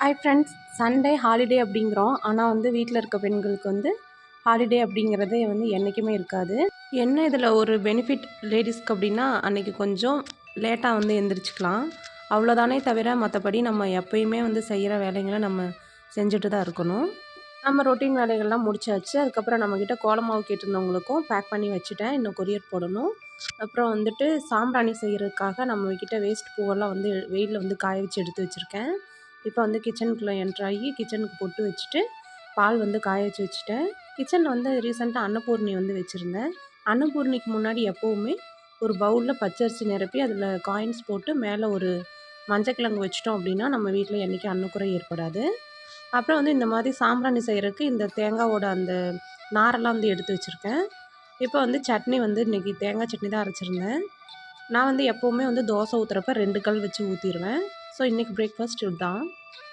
Hi friends, Sunday holiday அப்படிங்கிறோம். ஆனால் வந்து வீட்டில் இருக்க பெண்களுக்கு வந்து ஹாலிடே அப்படிங்கிறதே வந்து என்றைக்குமே இருக்காது. என்ன இதில் ஒரு பெனிஃபிட் லேடிஸ்க்கு அப்படின்னா, அன்றைக்கி கொஞ்சம் லேட்டாக வந்து எந்திரிச்சிக்கலாம். அவ்வளோதானே தவிர மற்றபடி நம்ம எப்பயுமே வந்து செய்கிற வேலைங்களை நம்ம செஞ்சுட்டு தான் இருக்கணும். நம்ம ரொட்டீன் வேலைகள்லாம் முடிச்சாச்சு. அதுக்கப்புறம் நம்மக்கிட்ட கோலமாவு கேட்டிருந்தவங்களுக்கும் பேக் பண்ணி வச்சுட்டேன். இன்னும் கொரியர் போடணும். அப்புறம் வந்துட்டு சாம்பிராணி செய்கிறதுக்காக நம்மக்கிட்ட வேஸ்ட் பூவெல்லாம் வந்து வெயிலில் வந்து காய வச்சு எடுத்து வச்சுருக்கேன். இப்போ வந்து கிச்சனுக்குள்ளே என்ட்ராகி கிச்சனுக்கு பொட்டு வச்சுட்டு பால் வந்து காய வச்சு வச்சுட்டேன். கிச்சனில் வந்து ரீசெண்டாக அன்னபூர்ணி வந்து வச்சுருந்தேன். அன்னபூர்ணிக்கு முன்னாடி எப்போவுமே ஒரு பவுலில் பச்சரிசி நிரப்பி அதில் காயின்ஸ் போட்டு மேலே ஒரு மஞ்சக்கிழங்கு வச்சிட்டோம் அப்படின்னா நம்ம வீட்டில் என்றைக்கும் அன்னக்குறை ஏற்படாது. அப்புறம் வந்து இந்த மாதிரி சாம்பிராணி செய்கிறதுக்கு இந்த தேங்காவோட அந்த நாரெல்லாம் வந்து எடுத்து வச்சுருக்கேன். இப்போ வந்து சட்னி வந்து இன்றைக்கி தேங்காய் சட்னி தான் அரைச்சிருந்தேன். நான் வந்து எப்போவுமே வந்து தோசை ஊற்றுறப்ப 2 கல் வச்சு ஊற்றிடுவேன். ஸோ இன்றைக்கி பிரேக்ஃபாஸ்ட் இதுதான்.